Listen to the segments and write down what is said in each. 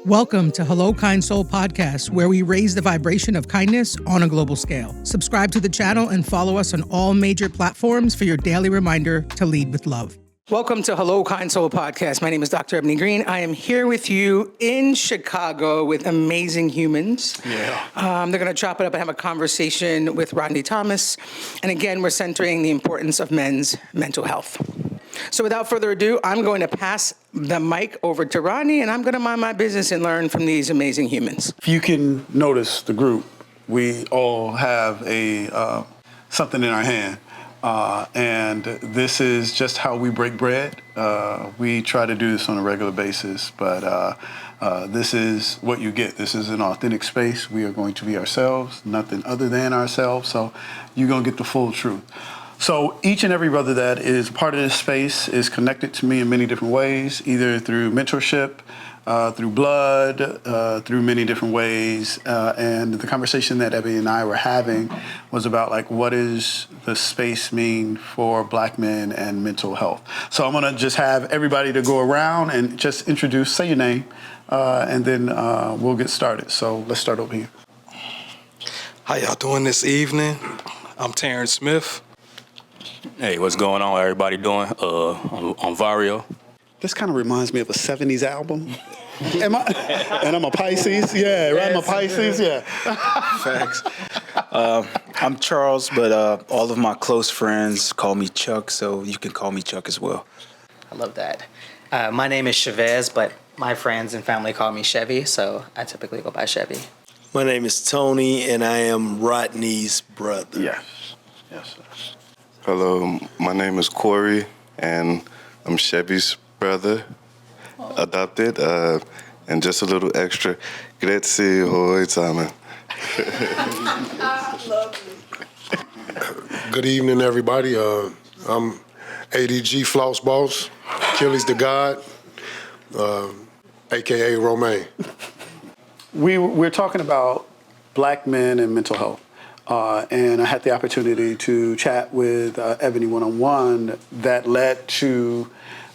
Welcome to Hello Kind Soul Podcast, where we raise the vibration of kindness on a global scale. Subscribe to the channel and follow us on all major platforms for your daily reminder to lead with love. Welcome to Hello Kind Soul Podcast. My name is Dr. Ebony Green. I am here with you in Chicago with amazing humans. Yeah. They're going to chop it up and have a conversation with Ronnie Thomas. And again, we're centering the importance of men's mental health. So without further ado, I'm going to pass the mic over to Ronnie, and I'm going to mind my business and learn from these amazing humans. If you can notice the group, we all have a something in our hand. And this is just how we break bread. We try to do this on a regular basis, but this is what you get. This is an authentic space. We are going to be ourselves, nothing other than ourselves. So you're going to get the full truth. So each and every brother that is part of this space is connected to me in many different ways, either through mentorship, through blood, through many different ways. And the conversation that Ebby and I were having was about, like, what does the space mean for Black men and mental health? So I'm going to just have everybody to go around and just introduce, say your name, and then we'll get started. So let's start over here. How y'all doing this evening? I'm Terrence Smith. Hey, what's going on? Everybody doing? On Vario. This kind of reminds me of a 70s album. And I'm a Pisces. Yeah, right? I'm a Pisces. Yeah. Facts. I'm Charles, but all of my close friends call me Chuck, so you can call me Chuck as well. I love that. My name is Chavez, but my friends and family call me Chevy, so I typically go by Chevy. My name is Tony, and I am Rodney's brother. Yes. Yes. Hello, my name is Corey, and I'm Chevy's brother, adopted, and just a little extra. Grazie, hoi, Tama. Good evening, everybody. I'm ADG Floss Boss, Achilles the God, a.k.a. Romaine. We're talking about Black men and mental health. And I had the opportunity to chat with Ebony one-on-one that led to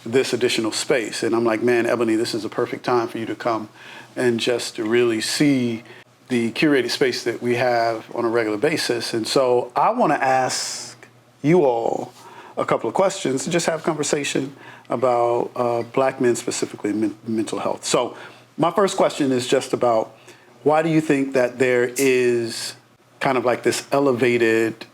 this additional space. And I'm like, man, Ebony, this is a perfect time for you to come and just to really see the curated space that we have on a regular basis. And so I want to ask you all a couple of questions and just have a conversation about Black men, specifically mental health. So my first question is just about, why do you think that there is kind of like this elevated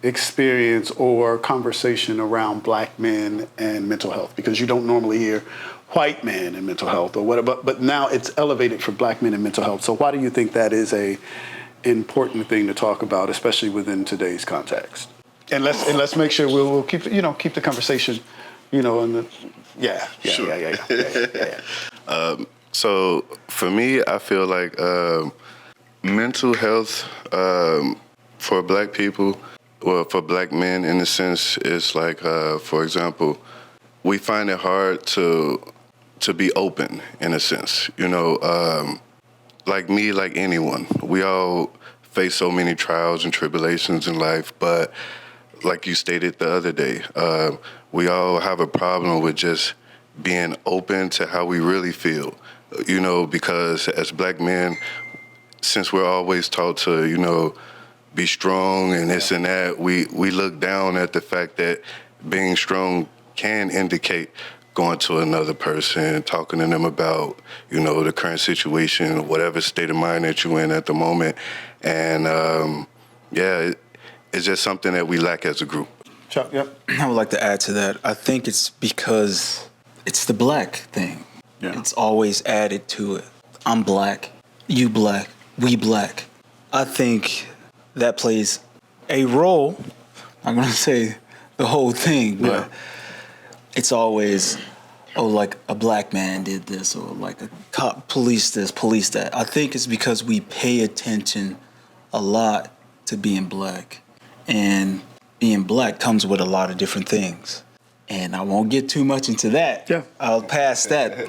experience or conversation around Black men and mental health? Because you don't normally hear white men and mental health or whatever, but now it's elevated for Black men and mental health. So why do you think that is a important thing to talk about, especially within today's context? And let's make sure we'll keep the conversation, in the So for me, I feel like mental health for Black people, or for Black men in a sense, is like, for example, we find it hard to be open in a sense. Like me, like anyone, we all face so many trials and tribulations in life, but like you stated the other day, we all have a problem with just being open to how we really feel, because as Black men, since we're always taught to, be strong and this and that, we look down at the fact that being strong can indicate going to another person, talking to them about, the current situation, whatever state of mind that you're in at the moment. And, it's just something that we lack as a group. Chuck, yep. I would like to add to that. I think it's because it's the Black thing. Yeah. It's always added to it. I'm Black, you Black, we Black. I think that plays a role. I'm going to say the whole thing, but it's always, like a Black man did this, or like a cop policed this, policed that. I think it's because we pay attention a lot to being Black. And being Black comes with a lot of different things. And I won't get too much into that. Yeah. I'll pass that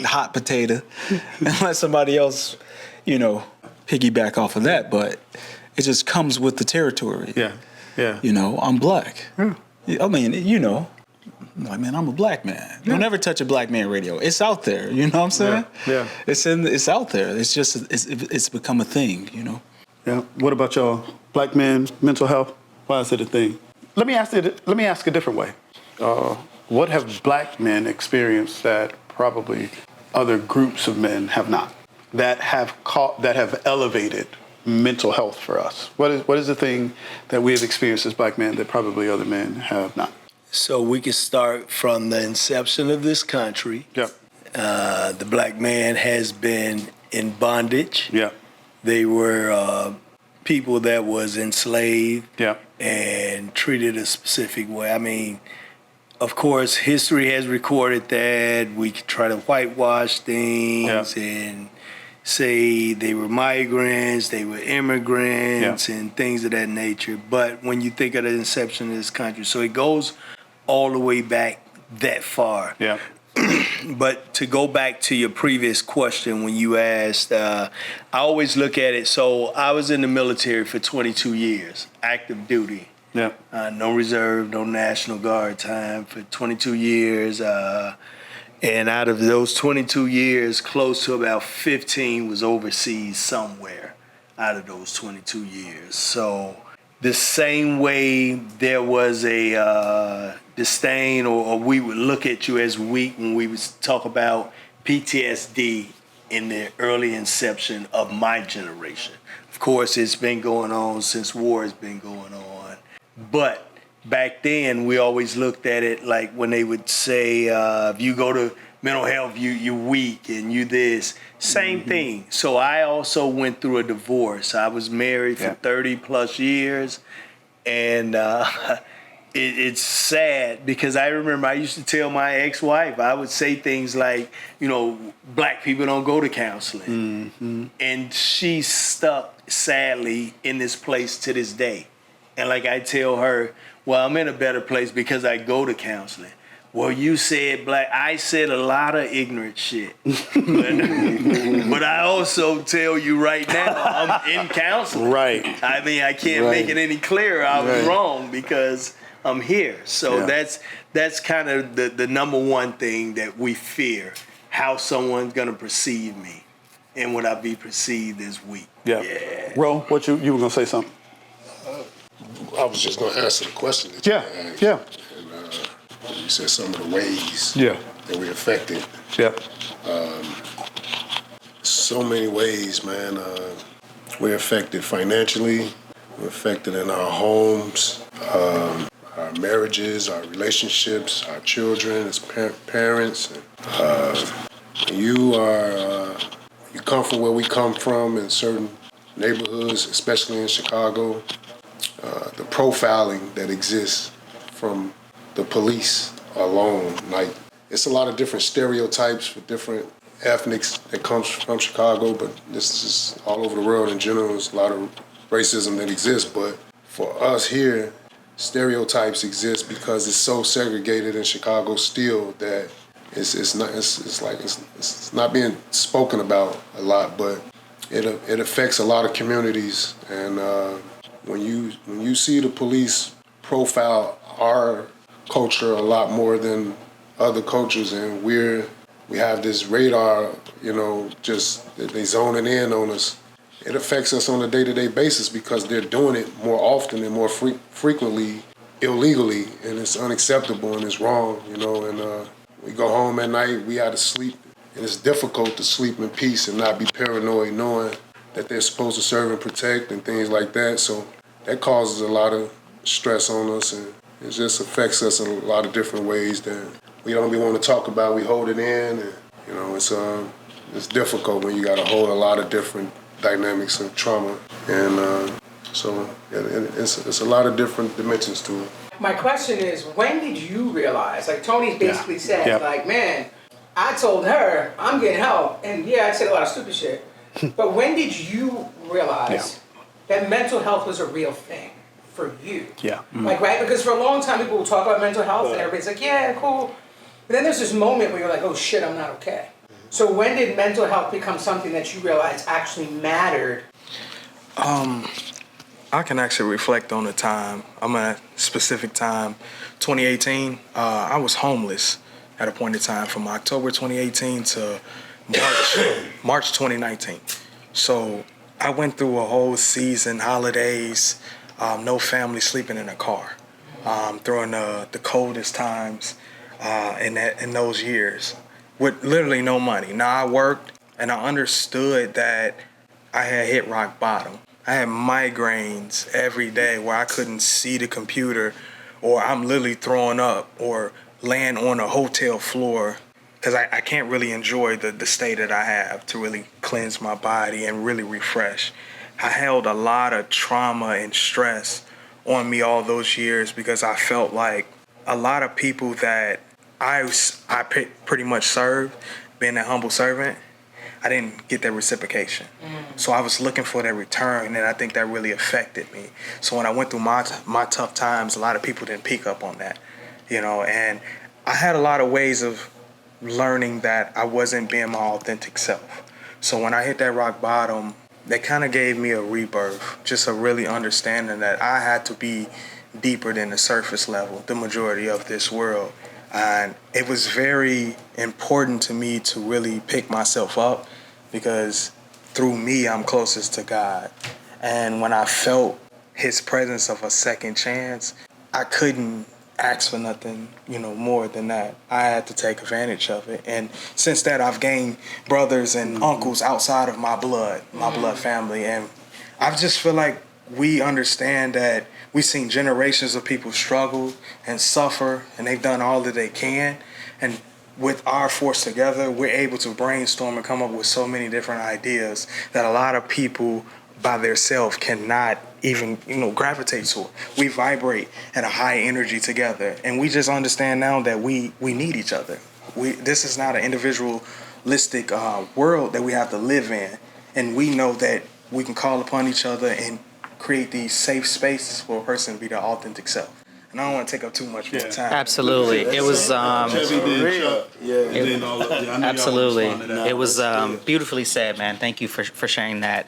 hot potato and let somebody else, piggyback off of that. But it just comes with the territory. Yeah. I'm Black. Yeah. I mean, I'm like, man, I'm a black man. Don't ever touch a black man radio. It's out there. You know what I'm saying? Yeah. It's out there. It's just it's become a thing. You know. Yeah. What about y'all? Black men, mental health. Why is it a thing? Let me ask a different way. What have black men experienced that probably other groups of men have not? That have elevated mental health for us. What is the thing that we have experienced as black men that probably other men have not? So we can start from the inception of this country. Yeah. The black man has been in bondage. Yeah. They were people that was enslaved. Yeah. And treated a specific way. I mean, of course, history has recorded that. We could try to whitewash things and say they were migrants, they were immigrants, and things of that nature. But when you think of the inception of this country, so it goes all the way back that far. Yeah. But to go back to your previous question when you asked, I always look at it. So I was in the military for 22 years, active duty. Yeah. No reserve, no National Guard time for 22 years. And out of those 22 years, close to about 15 was overseas somewhere out of those 22 years. So the same way there was a disdain or we would look at you as weak when we would talk about PTSD in the early inception of my generation. Of course, it's been going on since war has been going on. But back then, we always looked at it like when they would say, if you go to mental health, you're weak and you this. Same thing. So I also went through a divorce. I was married for 30 plus years. And it's sad because I remember I used to tell my ex-wife, I would say things like, you know, black people don't go to counseling. Mm-hmm. And she's stuck, sadly, in this place to this day. And like I tell her, well, I'm in a better place because I go to counseling. Well, you said black. I said a lot of ignorant shit. But I also tell you right now, I'm in counseling. Right. I mean, I can't make it any clearer. I was wrong because I'm here. So that's kind of the number one thing that we fear, how someone's going to perceive me. And would I be perceived as weak? Yeah. Ro, what you were going to say something? I was just going to answer the question that you asked. Yeah. And you said some of the ways that we affected. Yeah. So many ways, man. We're affected financially. We're affected in our homes, our marriages, our relationships, our children as parents. You come from where we come from in certain neighborhoods, especially in Chicago. The profiling that exists from the police alone, like it's a lot of different stereotypes for different ethnics that comes from Chicago, but this is all over the world in general. There's a lot of racism that exists, but for us here, stereotypes exist because it's so segregated in Chicago still that it's not being spoken about a lot, but it affects a lot of communities. And when you see the police profile our culture a lot more than other cultures, and we have this radar, just they zoning in on us. It affects us on a day-to-day basis because they're doing it more often and more frequently illegally, and it's unacceptable and it's wrong, and we go home at night, we have to sleep, and it's difficult to sleep in peace and not be paranoid knowing that they're supposed to serve and protect and things like that. So that causes a lot of stress on us, and it just affects us in a lot of different ways that we don't even want to talk about. We hold it in, and it's difficult when you got to hold a lot of different dynamics of trauma, and so it's a lot of different dimensions to it. My question is, when did you realize, like Tony basically said, like, man, I told her I'm getting help, and I said a lot of stupid shit, but when did you realize that mental health was a real thing for you? Yeah. Mm-hmm. Like, right? Because for a long time, people will talk about mental health, and everybody's like, yeah, cool. But then there's this moment where you're like, oh shit, I'm not okay. So when did mental health become something that you realized actually mattered? I can actually reflect on the time. I'm at a specific time, 2018. I was homeless at a point in time from October 2018 to March 2019. So I went through a whole season, holidays, no family, sleeping in a car, during the coldest times in those years, with literally no money. Now I worked, and I understood that I had hit rock bottom. I had migraines every day where I couldn't see the computer, or I'm literally throwing up or laying on a hotel floor because I can't really enjoy the state that I have to really cleanse my body and really refresh. I held a lot of trauma and stress on me all those years because I felt like a lot of people that I pretty much served, being a humble servant, I didn't get that reciprocation. So I was looking for that return, and I think that really affected me. So when I went through my tough times, a lot of people didn't pick up on that, and I had a lot of ways of learning that I wasn't being my authentic self. So when I hit that rock bottom, that kind of gave me a rebirth, just a really understanding that I had to be deeper than the surface level, the majority of this world. And it was very important to me to really pick myself up because through me, I'm closest to God. And when I felt his presence of a second chance, I couldn't ask for nothing, more than that. I had to take advantage of it. And since that, I've gained brothers and uncles outside of my blood family. And I just feel like we understand that we've seen generations of people struggle and suffer, and they've done all that they can. And with our force together, we're able to brainstorm and come up with so many different ideas that a lot of people by themselves cannot even, gravitate to. We vibrate at a high energy together, and we just understand now that we need each other. This is not an individualistic world that we have to live in, and we know that we can call upon each other and create these safe spaces for a person to be their authentic self. And I don't want to take up too much more time. Absolutely. It was absolutely. It was beautifully said, man. Thank you for sharing that.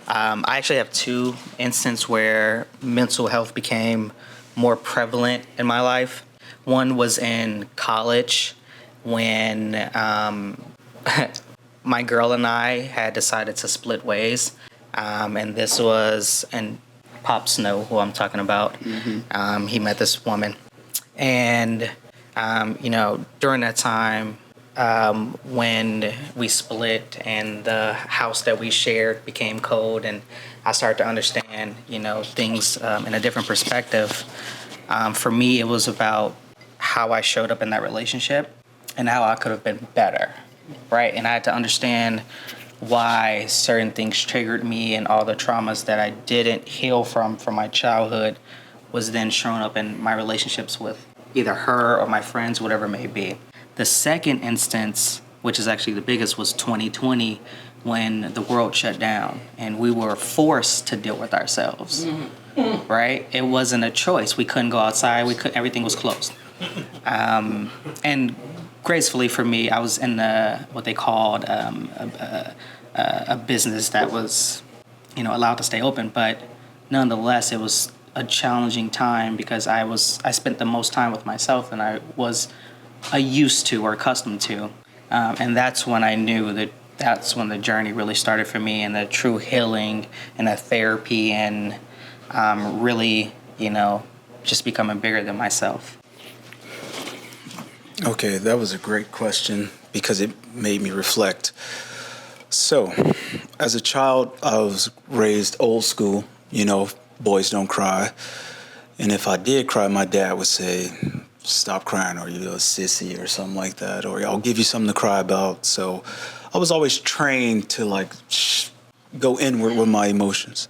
I actually have two instances where mental health became more prevalent in my life. One was in college when my girl and I had decided to split ways. And this was, and Pops know who I'm talking about. He met this woman. And, during that time, when we split and the house that we shared became cold, and I started to understand, things in a different perspective. For me, it was about how I showed up in that relationship and how I could have been better, right? And I had to understand why certain things triggered me, and all the traumas that I didn't heal from my childhood was then shown up in my relationships with either her or my friends, whatever it may be. The second instance, which is actually the biggest, was 2020 when the world shut down and we were forced to deal with ourselves, right? It wasn't a choice. We couldn't go outside. Everything was closed. And gracefully for me, I was in what they called a business that was, allowed to stay open. But nonetheless, it was a challenging time because I spent the most time with myself than I was used to or accustomed to. And that's when I knew that's when the journey really started for me, and the true healing and the therapy and really, just becoming bigger than myself. Okay, that was a great question because it made me reflect. So, as a child, I was raised old school, boys don't cry. And if I did cry, my dad would say, stop crying, or you're a sissy or something like that, or I'll give you something to cry about. So I was always trained to go inward with my emotions.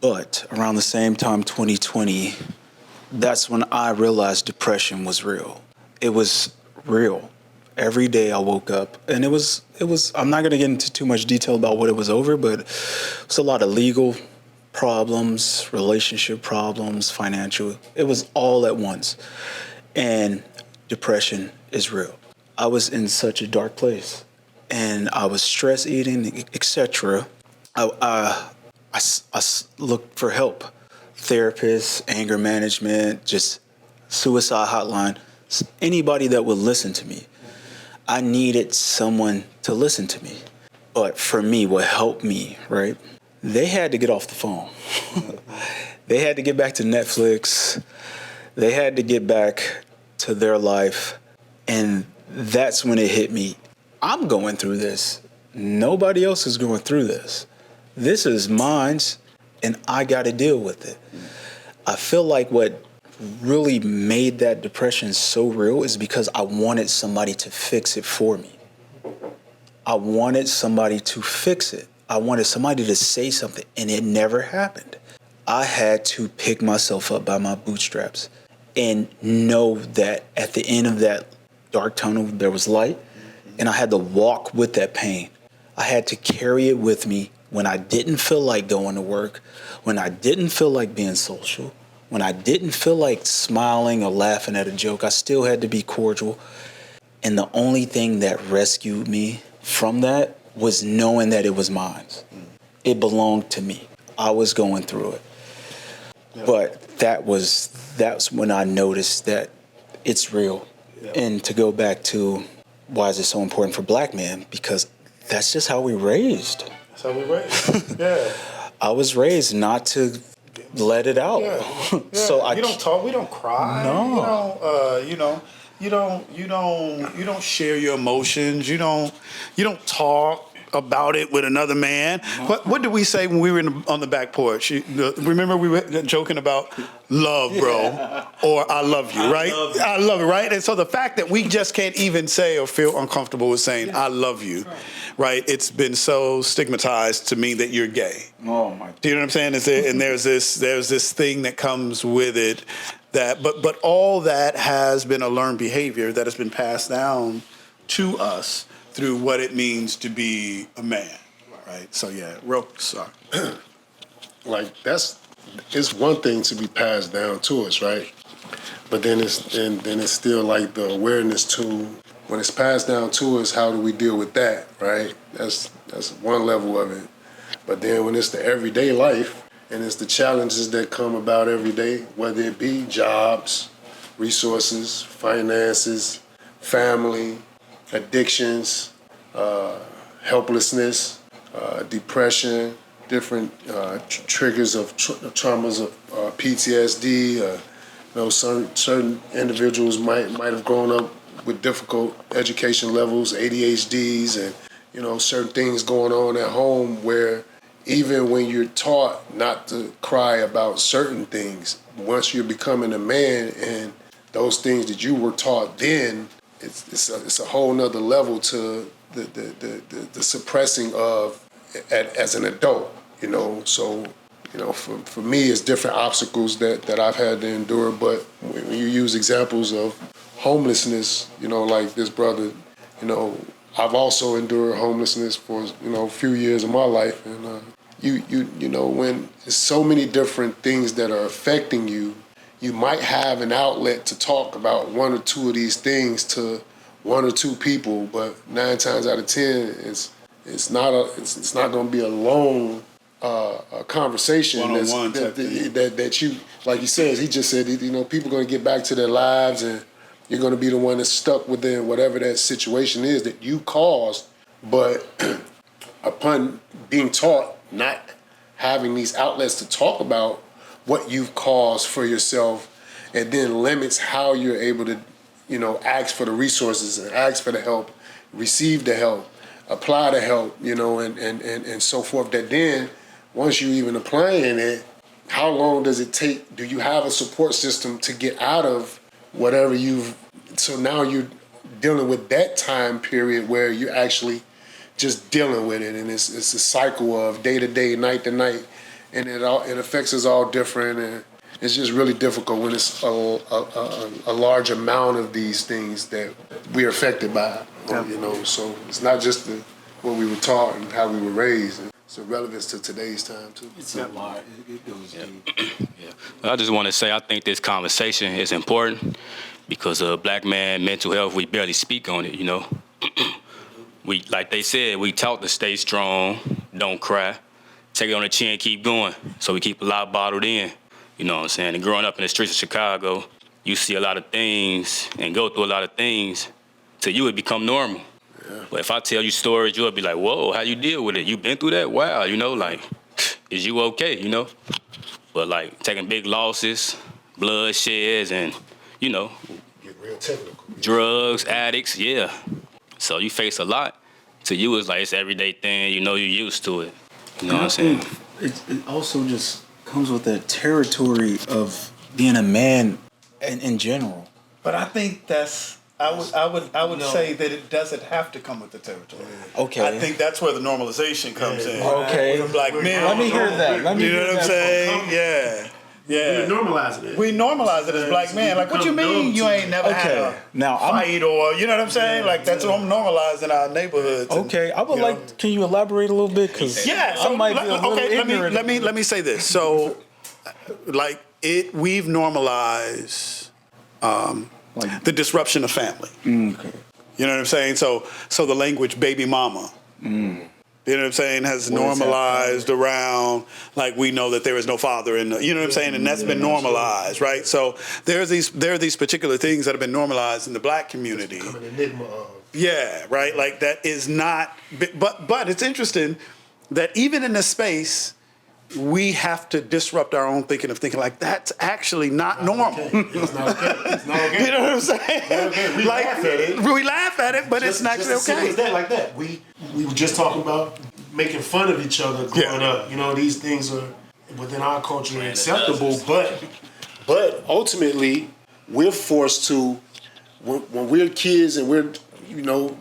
But around the same time, 2020, that's when I realized depression was real. It was real. Every day I woke up, and it was. I'm not going to get into too much detail about what it was over, but it was a lot of legal problems, relationship problems, financial. It was all at once. And depression is real. I was in such a dark place, and I was stress eating, etc. I looked for help. Therapists, anger management, just suicide hotline, anybody that would listen to me. I needed someone to listen to me. But for me, what helped me, right? They had to get off the phone. They had to get back to Netflix. They had to get back to their life. And that's when it hit me. I'm going through this. Nobody else is going through this. This is mine, and I got to deal with it. I feel like what really made that depression so real is because I wanted somebody to fix it for me. I wanted somebody to fix it. I wanted somebody to say something, and it never happened. I had to pick myself up by my bootstraps and know that at the end of that dark tunnel, there was light, and I had to walk with that pain. I had to carry it with me when I didn't feel like going to work, when I didn't feel like being social, when I didn't feel like smiling or laughing at a joke. I still had to be cordial. And the only thing that rescued me from that was knowing that it was mine. It belonged to me. I was going through it. But that's when I noticed that it's real. And to go back to why is it so important for black men? Because that's just how we raised. That's how we raised. Yeah. I was raised not to let it out. Yeah. So you don't talk. We don't cry. No. You don't share your emotions. You don't talk about it with another man. What did we say when we were on the back porch? Remember we were joking about love, bro, or I love you, right? I love you, right? And so the fact that we just can't even say or feel uncomfortable with saying I love you, right? It's been so stigmatized to me that you're gay. Oh my! Do you know what I'm saying? And there's this thing that comes with it that, but all that has been a learned behavior that has been passed down to us through what it means to be a man, right? So yeah, sorry. Like it's one thing to be passed down to us, right? But then it's still like the awareness to when it's passed down to us, how do we deal with that, right? That's one level of it. But then when it's the everyday life and it's the challenges that come about every day, whether it be jobs, resources, finances, family, addictions, helplessness, depression, different triggers of traumas of PTSD. Certain individuals might have grown up with difficult education levels, ADHDs, and certain things going on at home where even when you're taught not to cry about certain things, once you're becoming a man and those things that you were taught then, it's a whole nother level to the suppressing of as an adult, So, for me, it's different obstacles that I've had to endure. But when you use examples of homelessness, like this brother, I've also endured homelessness for a few years of my life, and when there's so many different things that are affecting you. You might have an outlet to talk about one or two of these things to one or two people, but 9 times out of 10, it's not going to be a long conversation. One-on-one that you, like he says, he just said, people are going to get back to their lives, and you're going to be the one that's stuck within whatever that situation is that you caused. But upon being taught, not having these outlets to talk about what you've caused for yourself, and then limits how you're able to, ask for the resources and ask for the help, receive the help, apply the help, and so forth. That then, once you even applying it, how long does it take? Do you have a support system to get out of whatever so now you're dealing with that time period where you're actually just dealing with it, and it's a cycle of day to day, night to night. And it affects us all different, and it's just really difficult when it's a large amount of these things that we're affected by. So it's not just what we were taught and how we were raised. It's a relevance to today's time too. It's a lot. It goes deep. Yeah. I just want to say I think this conversation is important because black man mental health, we barely speak on it. We, like they said, we taught to stay strong, don't cry. take it on the chin, keep going. So we keep a lot bottled in, you know what I'm saying? And growing up in the streets of Chicago, you see a lot of things and go through a lot of things till you would become normal. Yeah. But if I tell you stories, you'll be like, whoa, how you deal with it? You been through that? Wow, you know, like, is you okay, you know? But like taking big losses, bloodsheds, and, you know, get real technical. Drugs, addicts, yeah. So you face a lot. To you, it's like it's everyday thing. You know, you're used to it. You know what I'm saying? It also just comes with the territory of being a man in general. But I think that's I would say that it doesn't have to come with the territory. Okay. I think that's where the normalization comes in. Okay. With black men. Let me hear that. You know what I'm saying? Yeah. Yeah. We're normalizing it. We normalize it as black men. Like, what you mean you ain't never had a fight or, you know what I'm saying? Like, that's what I'm normalizing our neighborhoods. Okay. I would like, can you elaborate a little bit? Because I might be a little ignorant. Let me say this. So, like, we've normalized the disruption of family. Okay. You know what I'm saying? So the language baby mama. You know what I'm saying, has normalized around, like, we know that there is no father in the, you know what I'm saying, and that's been normalized, right? So there are these particular things that have been normalized in the black community. Become an enigma of. Yeah, right. Like, that is not, but it's interesting that even in this space, we have to disrupt our own thinking of thinking like that's actually not normal. Okay. It's not okay. It's not okay. You know what I'm saying? Okay. We laugh at it, but it's not okay. Just as that, like that. We were just talking about making fun of each other growing up. You know, these things are within our culture acceptable, but ultimately we're forced to when we're kids and we're, you know,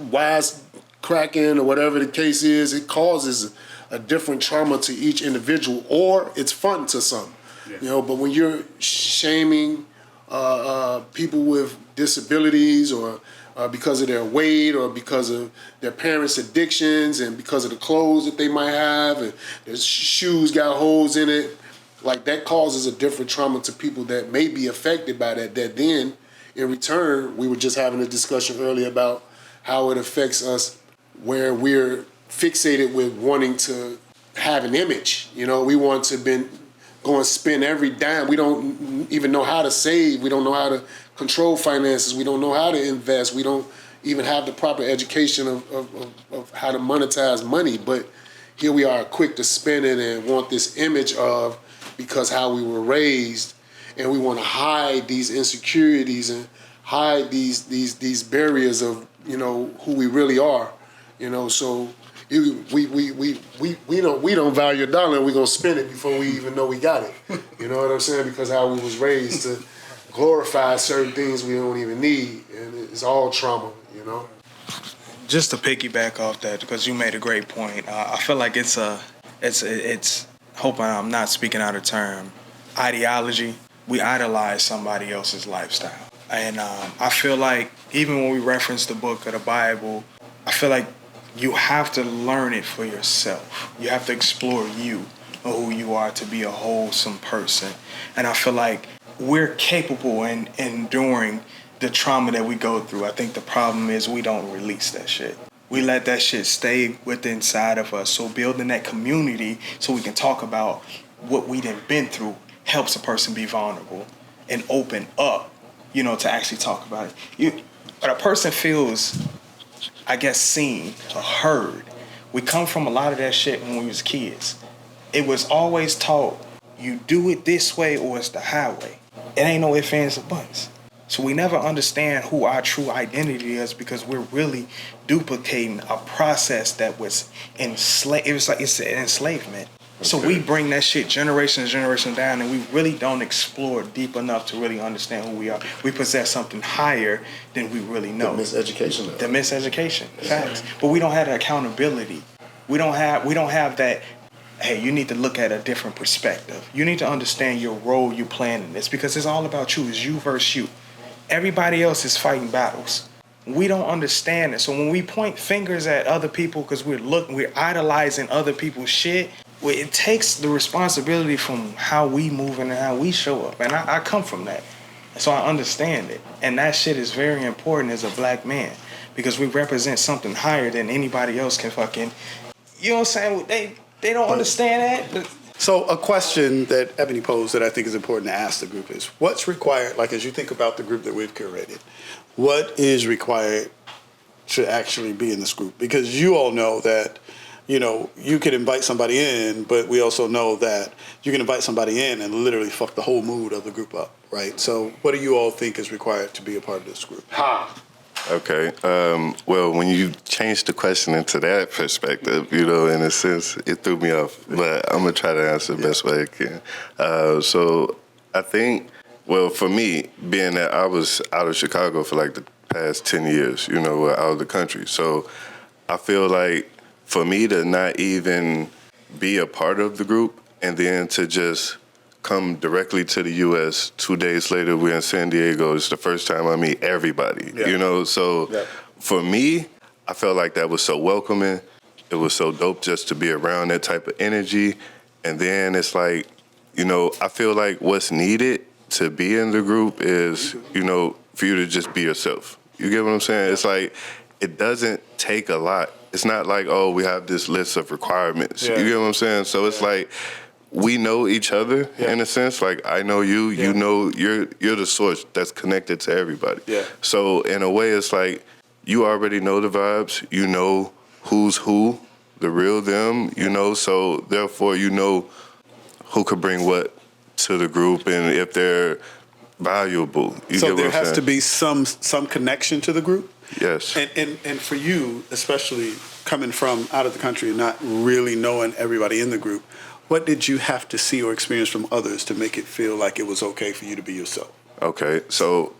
wise cracking or whatever the case is, it causes a different trauma to each individual, or it's fun to some. Yeah. You know, but when you're shaming people with disabilities or because of their weight or because of their parents' addictions and because of the clothes that they might have and their shoes got holes in it, like, that causes a different trauma to people that may be affected by that then in return, we were just having a discussion earlier about how it affects us where we're fixated with wanting to have an image. You know, we want to go and spend every dime. We don't even know how to save. We don't know how to control finances. We don't know how to invest. We don't even have the proper education of how to monetize money. But here we are, quick to spend it and want this image of, because how we were raised, and we want to hide these insecurities and hide these barriers of, you know, who we really are. You know, so we don't value a dollar, and we're gonna spend it before we even know we got it. You know what I'm saying? Because how we was raised to glorify certain things we don't even need, and it's all trauma. You know. Just to piggyback off that, because you made a great point. I feel like it's hoping I'm not speaking out of term, ideology. We idolize somebody else's lifestyle, and I feel like even when we reference the book of the Bible, I feel like you have to learn it for yourself. You have to explore you or who you are to be a wholesome person. And I feel like we're capable in enduring the trauma that we go through. I think the problem is we don't release that shit. We let that shit stay within inside of us. So building that community so we can talk about what we done been through helps a person be vulnerable and open up, you know, to actually talk about it. But a person feels, I guess, seen or heard. We come from a lot of that shit when we was kids. It was always taught, you do it this way or it's the highway. It ain't no ifs, ands, or buts. So we never understand who our true identity is because we're really duplicating a process that was enslaved. It was like it's an enslavement. Okay. So we bring that shit generation to generation down, and we really don't explore deep enough to really understand who we are. We possess something higher than we really know. The miseducation. The miseducation, facts. But we don't have the accountability. We don't have that. Hey, you need to look at a different perspective. You need to understand your role you playing in this because it's all about you. It's you versus you. Everybody else is fighting battles. We don't understand it. So when we point fingers at other people because we're idolizing other people's shit, it takes the responsibility from how we move and how we show up. And I come from that. So I understand it. And that shit is very important as a black man because we represent something higher than anybody else can fucking, you know what I'm saying? they don't understand that. So a question that Ebony posed that I think is important to ask the group is, what's required, like as you think about the group that we've curated, what is required to actually be in this group? Because you all know that, you know, you can invite somebody in, but we also know that you can invite somebody in and literally fuck the whole mood of the group up, right? So what do you all think is required to be a part of this group? Okay. Well, when you change the question into that perspective, you know, in a sense, it threw me off. But I'm going to try to answer the best way I can. So I think, well, for me, being that I was out of Chicago for like the past 10 years, you know, out of the country. So I feel like for me to not even be a part of the group and then to just come directly to the U.S. 2 days later, we're in San Diego. It's the first time I meet everybody, you know? So for me, I felt like that was so welcoming. It was so dope just to be around that type of energy. And then it's like, you know, I feel like what's needed to be in the group is, you know, for you to just be yourself. You get what I'm saying? It's like, it doesn't take a lot. It's not like, oh, we have this list of requirements. You get what I'm saying? So it's like, we know each other in a sense. Like I know you, you know, you're the source that's connected to everybody. So in a way, it's like you already know the vibes. You know who's who, the real them. You know, so therefore you know who could bring what to the group and if they're valuable. You so get there what I'm has saying? to be some connection to the group. Yes. And for you, especially coming from out of the country and not really knowing everybody in the group, what did you have to see or experience from others to make it feel like it was okay for you to be yourself? Okay, so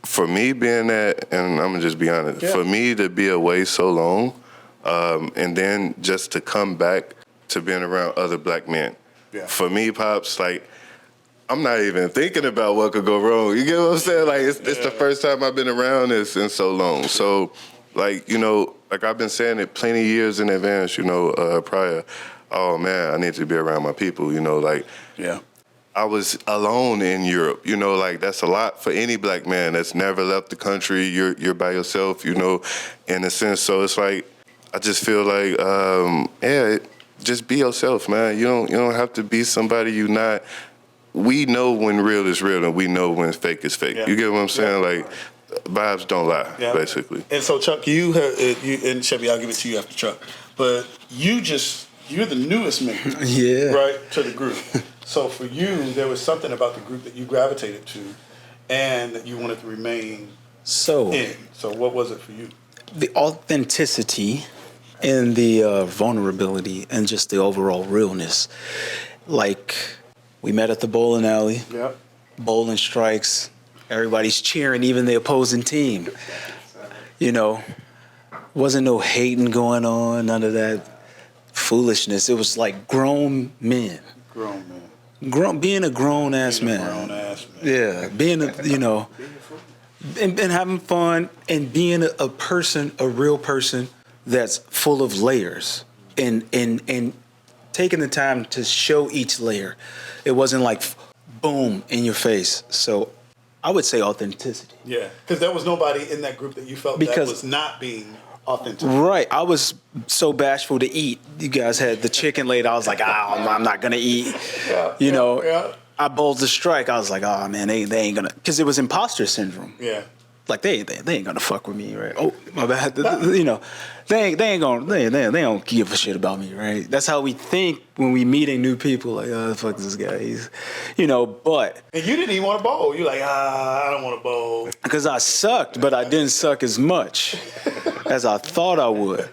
for me being that, and I'm gonna just be honest, for me to be away so long, and then just to come back to being around other black men, for me, Pops, like, I'm not even thinking about what could go wrong. You get what I'm saying? Like, it's the first time I've been around this in so long. So, like, you know, like I've been saying it plenty of years in advance, you know, prior. Oh man, I need to be around my people, you know, like, I was alone in Europe, you know, like that's a lot for any black man that's never left the country. You're by yourself, you know, in a sense. So it's like, I just feel like, just be yourself, man. You don't have to be somebody you not. We know when real is real and we know when fake is fake. You get what I'm saying? Like, vibes don't lie, basically. And so Chuck, you and Chevy, I'll give it to you after Chuck, but you're the newest member, right, to the group. So for you, there was something about the group that you gravitated to and that you wanted to remain in. So what was it for you? The authenticity and the vulnerability and just the overall realness. Like, we met at the bowling alley, bowling strikes, everybody's cheering, even the opposing team. You know, wasn't no hating going on, none of that foolishness. It was like grown men. Being a grown ass man. Yeah, being a, you know, and having fun and being a person, a real person that's full of layers and taking the time to show each layer. It wasn't like boom in your face. So I would say authenticity. Yeah, because there was nobody in that group that you felt that was not being authentic. Right. I was so bashful to eat. You guys had the chicken laid. I was like, I'm not going to eat. You know, I bowled the strike. I was like, oh, man, they ain't going to. Because it was imposter syndrome. Yeah. Like, they ain't going to fuck with me, right? Oh, my bad. You know, they don't give a shit about me, right? That's how we think when we meeting new people. Like, oh, the fuck is this guy? He's, you know, but. And you didn't even want to bowl. You're like, I don't want to bowl. Because I sucked, but I didn't suck as much as I thought I would.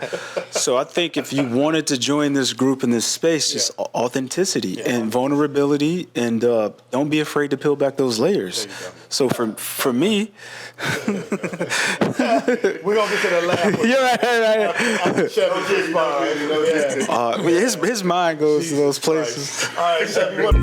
So I think if you wanted to join this group in this space, just authenticity and vulnerability, and don't be afraid to peel back those layers. So for me, we're gonna get to that last one. You're right. His mind goes to those places. All right, Chevy, what?